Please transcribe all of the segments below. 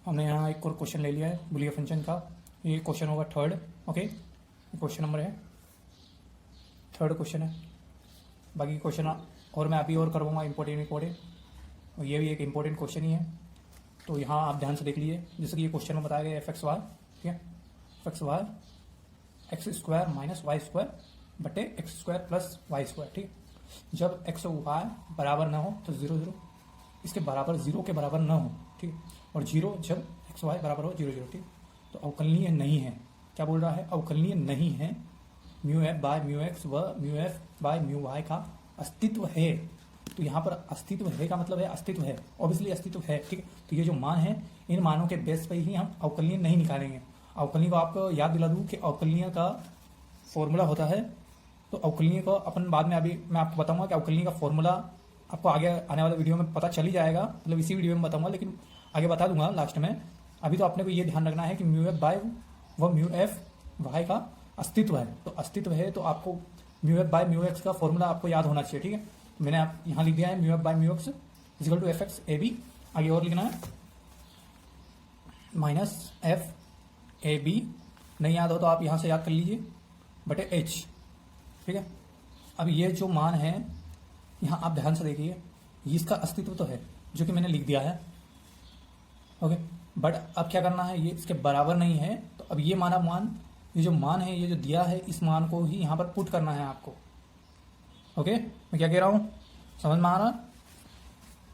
हमने यहाँ एक और क्वेश्चन ले लिया है बुलियन फंक्शन का। ये क्वेश्चन होगा थर्ड। ओके, क्वेश्चन नंबर है थर्ड क्वेश्चन है। बाकी क्वेश्चन और मैं अभी और करवाऊंगा इंपॉर्टेंट, और ये भी एक इंपॉर्टेंट क्वेश्चन ही है, तो यहाँ आप ध्यान से देख लीजिए। जैसे कि ये क्वेश्चन में बताया गया एफ एक्स वाई, ठीक है, f x y x square minus y square बटे x square plus y square. ठीक, जब एक्स और वाई बराबर ना हो तो 0 0 इसके बराबर 0 के बराबर ना हो, ठीक, और 0 जब एक्स वाई बराबर हो 0 0, ठीक, तो अवकलनीय नहीं है। क्या बोल रहा है? अवकलनीय नहीं है। Mu f by mu x व mu f by mu y का अस्तित्व है। तो यहाँ पर अस्तित्व है का मतलब है अस्तित्व है, ऑब्वियसली अस्तित्व है। ठीक है, तो ये जो मान है इन मानों के बेस पर ही हम अवकलनीय नहीं निकालेंगे। अवकलनीय को आपको याद दिला दूं कि अवकलनीय का फॉर्मूला होता है, तो अवकलनीय को अपन बाद में अभी मैं आपको बताऊंगा कि अवकलनीय का फॉर्मूला आपको आगे आने वाले वीडियो में पता चल ही जाएगा, मतलब इसी वीडियो में बताऊंगा, लेकिन आगे बता दूंगा लास्ट में। अभी तो अपने को ये ध्यान रखना है कि म्यू एफ बाय व म्यू एफ वाई का अस्तित्व है। तो अस्तित्व है तो आपको mu f by mu x का फॉर्मूला आपको याद होना चाहिए। ठीक है, मैंने आप यहाँ लिख दिया है mu f by mu x is equal to f x a b. आगे और लिखना है माइनस एफ ए बी, नहीं याद हो तो आप यहाँ से याद कर लीजिए, बटे एच। ठीक है, अब ये जो मान है यहाँ आप ध्यान से देखिए, इसका अस्तित्व तो है जो कि मैंने लिख दिया है। ओके, बट अब क्या करना है, ये इसके बराबर नहीं है, तो अब ये ये जो मान है, ये जो दिया है, इस मान को ही यहाँ पर पुट करना है आपको। ओके, मैं क्या कह रहा हूँ, समझ में आ रहा?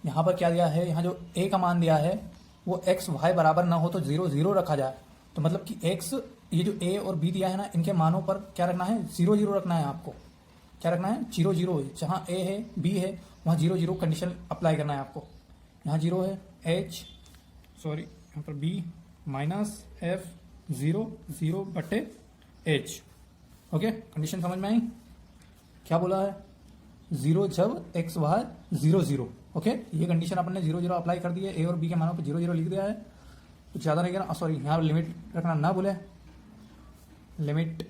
यहाँ पर क्या दिया है, यहाँ जो a का मान दिया है वो x y बराबर ना हो तो 0 0 रखा जाए। तो मतलब कि x, ये जो a और b दिया है ना, इनके मानों पर क्या रखना है, 0 0 रखना है आपको। क्या रखना है, 0 0। जहाँ a है b है वहाँ 0 0 कंडीशन अप्लाई करना है आपको। यहाँ 0 है यहाँ पर b माइनस एफ 0 0 बटे h। ओके, कंडीशन समझ में आई? क्या बोला है, 0 जब एक्स वाई 0 0। ओके, ये कंडीशन अपन ने 0 0 अप्लाई कर दी है, ए और बी के मानों पर 0 0 लिख दिया है, तो ज़्यादा नहीं करना। सॉरी, यहाँ पर लिमिट रखना ना भूले, limit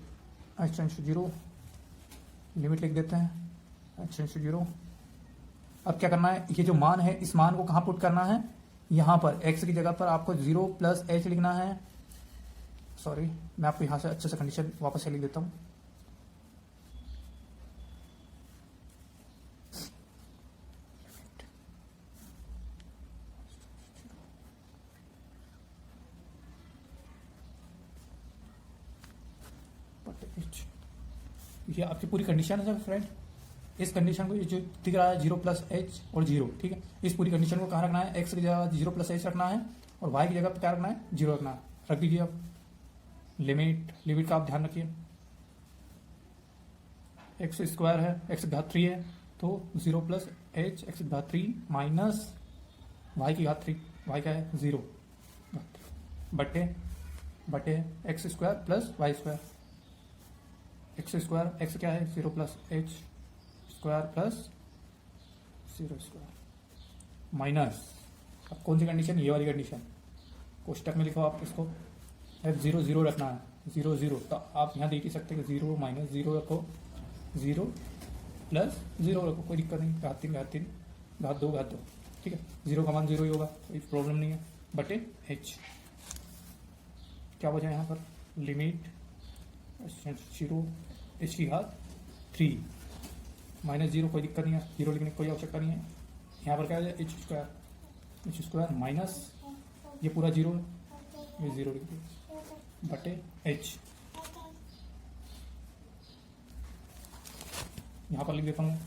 h tends to 0, limit लिख देते हैं h टेंड्स टू 0। अब क्या करना है, ये जो मान है इस मान को कहाँ पुट करना है, यहाँ पर x की जगह पर आपको 0 प्लस h लिखना है। सॉरी, मैं आपको यहाँ से अच्छे से कंडीशन वापस से लिख देता हूँ। ये आपकी पूरी कंडीशन है फ्रेंड। इस कंडीशन को जो दिख रहा है 0 प्लस एच और 0, ठीक है, इस पूरी कंडीशन को कहाँ रखना है, एक्स की जगह 0 प्लस एच रखना है और वाई की जगह पर क्या रखना है, 0 रखना है। रख दीजिए आप। लिमिट का आप ध्यान रखिए, एक्स स्क्वायर है, एक्स घात 3 है, तो 0 प्लस एच एक्स घात 3 माइनस वाई की घात 3, वाई का है 0 बटे x square plus y square. X square, x क्या है 0 plus h square plus 0 square minus, अब कौन सी कंडीशन, ये वाली कंडीशन, कोष्टक में लिखो आप इसको, एफ 0 0 रखना है, 0 0। तो आप यहाँ देख ही सकते हैं कि 0 माइनस 0 रखो, 0 प्लस 0 रखो, कोई दिक्कत नहीं, घात 3 घात 2 घात 2, ठीक है, 0 का मान 0 ही होगा, कोई प्रॉब्लम नहीं है, बटे एच। क्या बचा यहाँ पर, लिमिट 0 एच की घात 3 माइनस 0, कोई दिक्कत नहीं है, 0 लिखने की कोई आवश्यकता नहीं है। यहाँ पर क्या है, एच स्क्वायर माइनस ये पूरा 0 है, ये 0 लिख दिया, बटे एच। यहाँ पर लिख देता हूँ,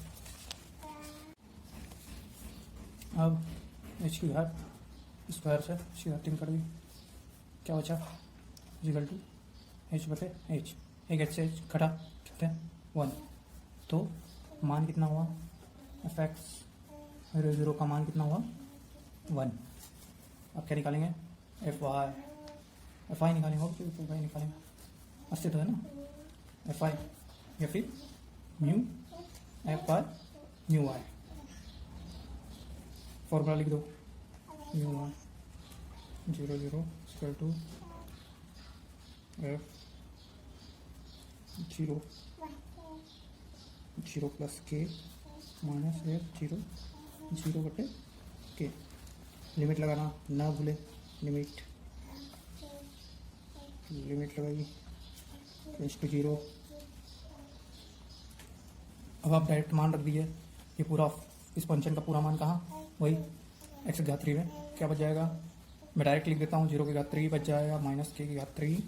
अब एच की घात स्क्वायर से एच की घात 3 कर दी, क्या बचा, इक्वल टू एच बटे एच, एक एच से एच घटा सकते हैं 1, तो मान कितना हुआ, एफ एक्स 0 का मान कितना हुआ 1। अब क्या निकालेंगे, एफ वाई निकालेंगे, एफ वाई निकालेंगे, अस्तित्व है ना, एफ वाई या फिर mu f y mu y, formula लिख दो, mu y 0 0 equal to f 0 0 plus k minus f 0 0 बटे के। लिमिट लगाना ना भूले, लिमिट लगाइए टेंड्स टू 0। अब आप डायरेक्ट मान रख दीजिए, ये पूरा इस फंक्शन का पूरा मान कहाँ, वही x की घात 3 में क्या बच जाएगा, मैं डायरेक्ट लिख देता हूँ, 0 की घात 3 बच जाएगा माइनस k की घात 3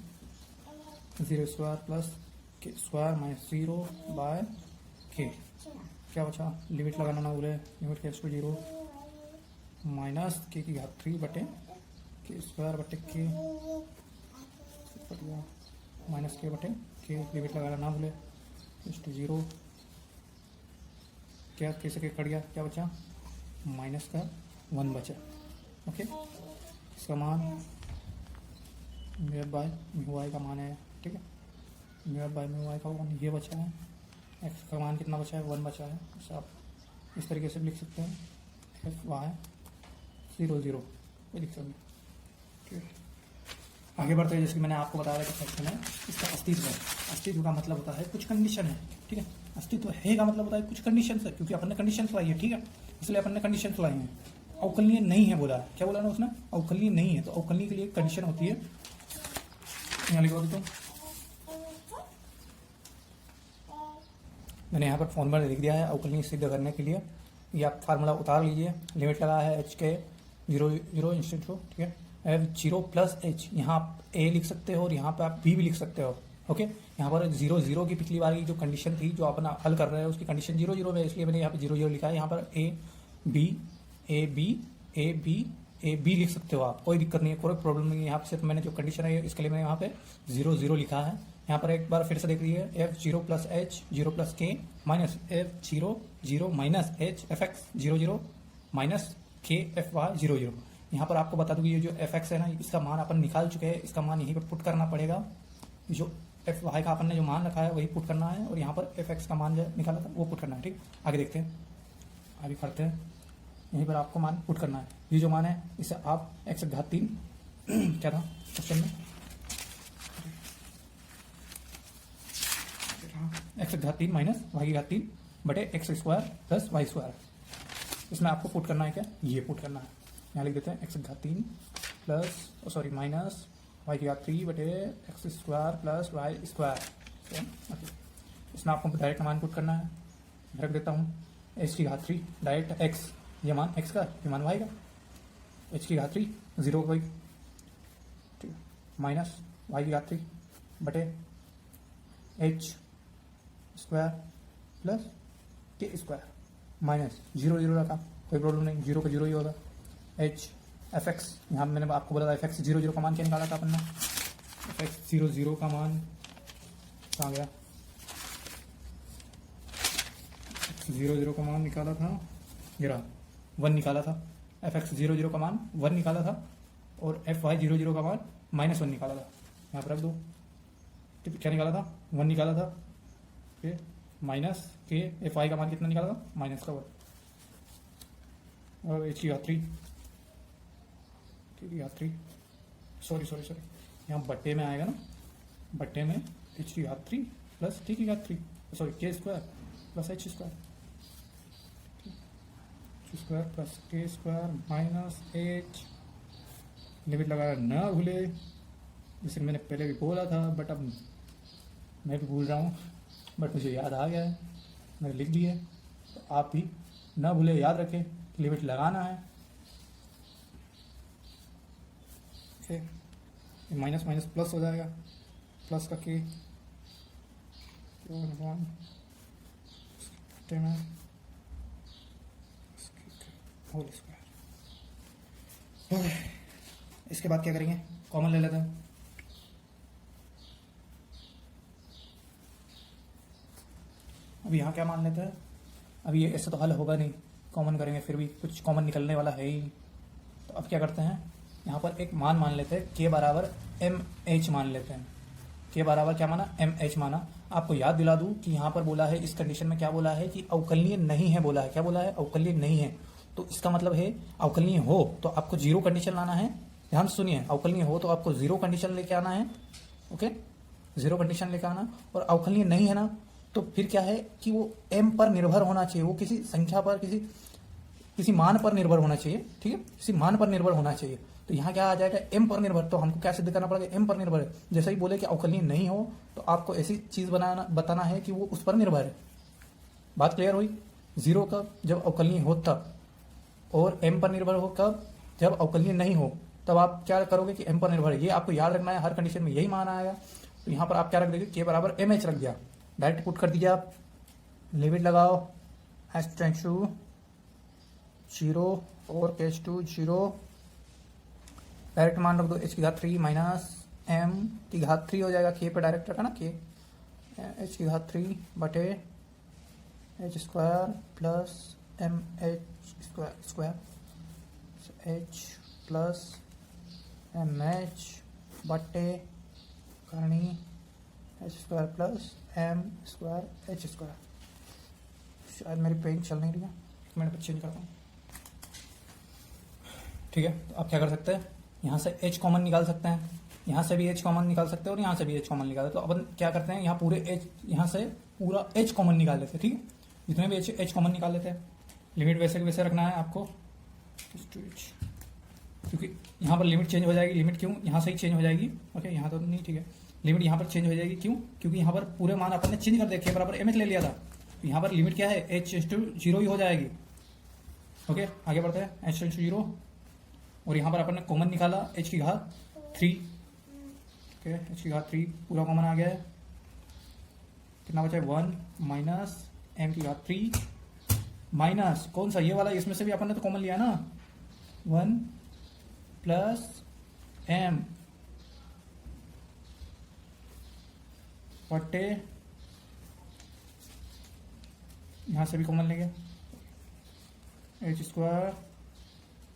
0 square plus k square minus 0 by k। क्या बचा, लिमिट लगाना ना भूले, limit tends to 0 minus k की घात 3 बटे k स्क्वायर बटे k माइनस k बटे k, लिमिट लगाना ना भूले, टेंड्स टू 0। क्या कैसे के कट गया, क्या बचा, माइनस का 1 बचा। ओके, इसका मान म्यू बाय म्यू वाई का मान है, ठीक है, म्यू बाय म्यू वाई का मान ये बचा है, एक्स का मान कितना बचा है, 1 बचा है। इसे आप इस तरीके से भी लिख सकते हैं, एफ वाई 0 0 ये लिख सकते हैं, ठीक है। आगे बढ़ते हैं, जैसे कि मैंने आपको बताया कि सेक्शन है इसका अस्तित्व है। अस्तित्व का मतलब होता है कुछ कंडीशन है, ठीक है, अस्तित्व है का मतलब होता है कुछ कंडीशन है, क्योंकि अपन ने कंडीशन लाई है, ठीक है, इसलिए अपन ने कंडीशन लाई है। अवकलनीय नहीं है बोला, क्या बोला ना उसने, अवकलनीय नहीं है, तो अवकलनीय के लिए कंडीशन होती है, यहाँ लिखो तो मैंने यहाँ पर फॉर्मूला लिख दिया है अवकलनीय सिद्ध करने के लिए, ये आप फार्मूला उतार लीजिए। लिमिट लगा है h के 0 0 इंस्टेंट को, ठीक है, f0 प्लस h, यहाँ आप a लिख सकते हो और यहाँ पे आप b भी लिख सकते हो। ओके, यहाँ पर 0 0 की पिछली बार की जो कंडीशन थी जो अपन हल कर रहे हैं उसकी कंडीशन 0 0 है, इसलिए मैंने यहाँ पे 0 0 लिखा है। यहाँ पर a b लिख सकते हो आप, कोई दिक्कत नहीं है, कोई प्रॉब्लम नहीं है। यहाँ पे सिर्फ मैंने जो कंडीशन है इसके लिए मैंने यहाँ पे 0 0 लिखा है। यहाँ पर एक बार फिर से देख लीजिए, f0 plus h 0 plus k minus f0 0 minus h fx 0 0 minus k fy 0 0। यहाँ पर आपको बता दूं कि ये जो fx है ना, इसका मान अपन निकाल चुके हैं, इसका मान यहीं पर पुट करना पड़ेगा। जो fy का अपन ने जो मान रखा है वही पुट करना है, और यहाँ पर fx का मान जो निकाला था वो पुट करना है, ठीक। आगे देखते हैं, आगे करते हैं, यहीं पर आपको मान पुट करना है। ये जो मान है इसे आप x की घात 3 क्या था क्वेश्चन में, x की घात 3 माइनस y की घात 3 बटे x square plus y square, इसमें आपको पुट करना है, क्या ये पुट करना है। यहाँ लिख देते हैं x की घात 3 प्लस माइनस y की घात 3 बटे x square plus y square. इसमें आपको डायरेक्ट मान पुट करना है, रख देता हूँ h की घात 3 डायरेक्ट x, ये मान x का, ये मान y का, h की घात 3 0 कोई, ठीक है, माइनस y की घात 3 बटे h स्क्वायर प्लस के स्क्वायर माइनस 0 0 रखा, कोई प्रॉब्लम नहीं, 0 का 0 ही होगा। h एफ एक्स, यहाँ मैंने आपको बोला था एफ एक्स 0 0 का मान क्या निकाला था अपन ने, एफ एक्स 0 0 का मान कहाँ गया, 0 0 का मान निकाला था, ये रहा 1 निकाला था। एफ एक्स 0 0 का मान 1 निकाला था, और एफ वाई 0 0 का मान -1 निकाला था। यहाँ पर रख दो, क्या निकाला था, 1 निकाला था, फिर माइनस के एफ वाई का मान कितना निकाला था, माइनस का 1, और एच की घात 3 सॉरी यहाँ बट्टे में आएगा ना, बट्टे में एच की घात 3 प्लस टी की घात 3 सॉरी के square plus h square plus के स्क्वायर माइनस एच। लिमिट लगाना ना भूले, जैसे मैंने पहले भी बोला था, बट अब मैं भी भूल रहा हूँ, बट मुझे याद आ गया है, मैंने लिख दिया है, तो आप भी ना भूले, याद रखें, लिमिट लगाना है। माइनस माइनस प्लस हो जाएगा, प्लस का के होल स्क्वायर। इसके बाद क्या करेंगे, कॉमन ले लेते हैं। अब यहाँ क्या मान लेते हैं, अभी ये ऐसे तो हल होगा नहीं, कॉमन करेंगे फिर भी कुछ कॉमन निकलने वाला है ही। तो अब क्या करते हैं, यहाँ पर एक मान लेते हैं, के बराबर एम एच मान लेते हैं। के बराबर क्या माना, एम एच माना। आपको याद दिला दूं कि यहाँ पर बोला है, इस कंडीशन में क्या बोला है कि अवकलनीय नहीं है, बोला है, क्या बोला है, अवकलनीय नहीं है। तो इसका मतलब है अवकलनीय हो तो आपको 0 कंडीशन लाना है। ध्यान सुनिए, अवकलनीय हो तो आपको 0 कंडीशन लेके आना है, ओके, 0 कंडीशन लेके आना। और अवकलनीय नहीं है ना, तो फिर क्या है कि वो m पर निर्भर होना चाहिए, वो किसी संख्या पर, किसी मान पर निर्भर होना चाहिए, ठीक है, किसी मान पर निर्भर होना चाहिए। तो यहाँ क्या आ जाएगा, एम पर निर्भर। तो हमको क्या सिद्ध करना पड़ेगा, एम पर निर्भर है। जैसे ही बोले कि अवकलनीय नहीं हो तो आपको ऐसी चीज बताना है कि वो उस पर निर्भर है। बात क्लियर हुई। जीरो कब, जब अवकलनीय हो तब, और एम पर निर्भर हो कब, जब अवकलनीय नहीं हो। तब आप क्या करोगे कि एम पर निर्भर है, ये आपको याद रखना है, हर कंडीशन में यही मान आएगा। तो यहाँ पर आप क्या रख देंगे, के बराबर एम एच रख दिया, डायरेक्ट पुट कर दिया आप, लिमिट लगाओ एच टेंड्स टू 0 और के टू 0, डायरेक्ट मान रख दो एच की घात 3 माइनस एम की घात 3 हो जाएगा, के पे डायरेक्ट रखा ना, के एच की घात 3 बटे h square plus m h square h plus m h बटे करनी h square plus m square h square. शायद मेरी पेन चल नहीं रही है, एक मिनट चेंज करता हूँ। ठीक है, तो आप क्या कर सकते हैं, यहाँ से h कॉमन निकाल सकते हैं, यहाँ से भी h कॉमन निकाल सकते हैं और यहाँ से भी h कॉमन निकाल सकते हैं। तो अपन क्या करते हैं, यहाँ पूरे h, यहाँ से पूरा h कॉमन निकाल लेते हैं। ठीक है, जितने भी h कॉमन निकाल लेते हैं। लिमिट वैसे वैसे रखना है आपको, क्योंकि यहाँ पर लिमिट चेंज हो जाएगी। लिमिट क्यों, यहाँ से ही चेंज हो जाएगी। ओके, यहाँ तो नहीं, ठीक है, लिमिट यहाँ पर चेंज हो जाएगी। क्यों, क्योंकि यहाँ पर पूरे मान अपन ने चेंज कर दिया, के बराबर एम एच ले लिया था। तो यहाँ पर लिमिट क्या है, h टेंड्स टू 0 ही हो जाएगी। ओके, आगे बढ़ते हैं, h टेंड्स टू 0, और यहाँ पर अपन ने कॉमन निकाला h की घात 3। ओके, h की घात 3 पूरा कॉमन आ गया है। कितना बचा है, 1 माइनस m की घात 3 माइनस कौन सा, ये वाला, इसमें से भी अपन ने तो कॉमन लिया ना, 1 प्लस m बटे, यहाँ से भी कॉमन लेंगे h square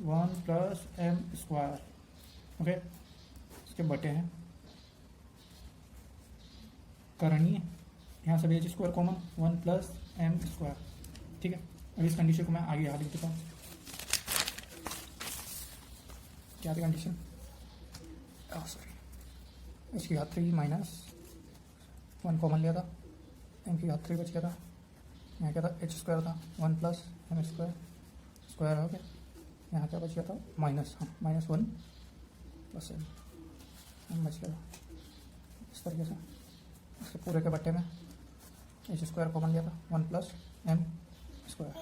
1 plus m square. Okay, इसके बटे हैं करणीय, यहाँ से भी h square common 1 plus m square. ठीक है, अब इस कंडीशन को मैं आगे यहाँ लिख देता हूँ। क्या थी कंडीशन, सॉरी, एच की घात 3 माइनस 1 कॉमन लिया था, एम की घात 3 बच गया था, यहाँ क्या था, एच स्क्वायर था 1 प्लस एम स्क्वायर, स्क्वायर हो गया, यहाँ क्या बच गया था, माइनस, हाँ माइनस 1 प्लस एम बच गया था। इस तरीके से इसके पूरे के बट्टे में एच स्क्वायर कॉमन लिया था, 1 प्लस एम स्क्वायर।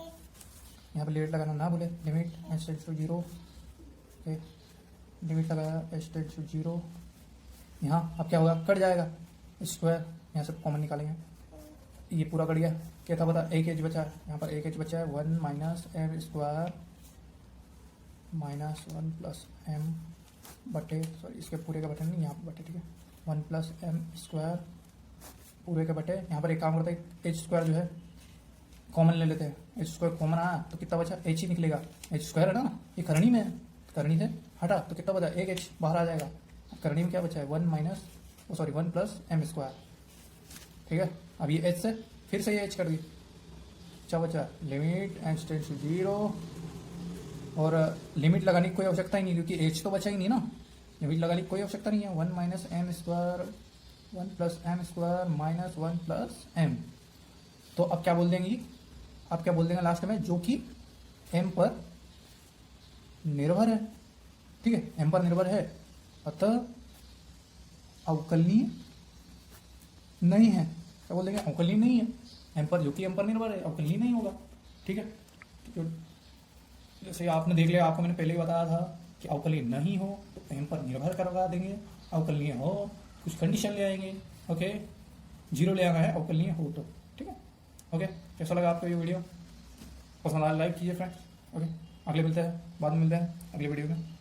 यहाँ पर लिमिट लगाना ना भूले, limit h tends to 0, okay, limit लगाया एच टेंड्स टू 0। यहाँ अब क्या होगा, कट जाएगा स्क्वायर, यहाँ से कॉमन निकालेंगे, ये पूरा कट गया। क्या था पता, एक एच बचा है, यहाँ पर एक एच बचा है, 1 minus m square minus 1 plus m बटे, सॉरी इसके पूरे का बटे नहीं, यहाँ पर बटे, ठीक है, 1 प्लस एम स्क्वायर पूरे के बटे। यहाँ पर एक काम करते हैं, एच स्क्वायर जो है कॉमन ले लेते हैं, एच स्क्वायर कॉमन आया तो कितना बचा, एच ही निकलेगा, एच स्क्वायर है ना, ये करनी में है, करनी से हटा तो कितना बचा, एक एच बाहर आ जाएगा। करनी में क्या बचा है, 1 minus, sorry 1 plus m square. ठीक है, अब ये एच से फिर से ये एच कर दी, क्या बचा, लिमिट एच टेंड्स टू 0, और लिमिट लगाने की कोई आवश्यकता ही नहीं, क्योंकि एच तो बचा ही नहीं ना, लिमिट लगाने की कोई आवश्यकता नहीं है। 1 minus m square 1 plus m square minus 1 plus m. तो अब क्या बोल देंगी, अब क्या बोल देंगे लास्ट में, जो कि एम पर निर्भर है। ठीक है, एम पर निर्भर है, अतः अवकलनीय नहीं है। क्या बोल देंगे, अवकलनीय नहीं है, एम पर, जो कि एम पर निर्भर है, अवकलनीय नहीं होगा। ठीक है, तो जैसे आपने देख लिया, आपको मैंने पहले ही बताया था कि अवकलनीय नहीं हो तो एम पर निर्भर करवा देंगे, अवकलनीय हो कुछ कंडीशन ले आएंगे। ओके, 0 ले आना है अवकलनीय हो तो। ठीक है, ओके, कैसा लगा आपको ये वीडियो, पसंद आया लाइक कीजिए फ्रेंड्स। ओके, अगले मिलते हैं, बाद में मिलते हैं अगले वीडियो में।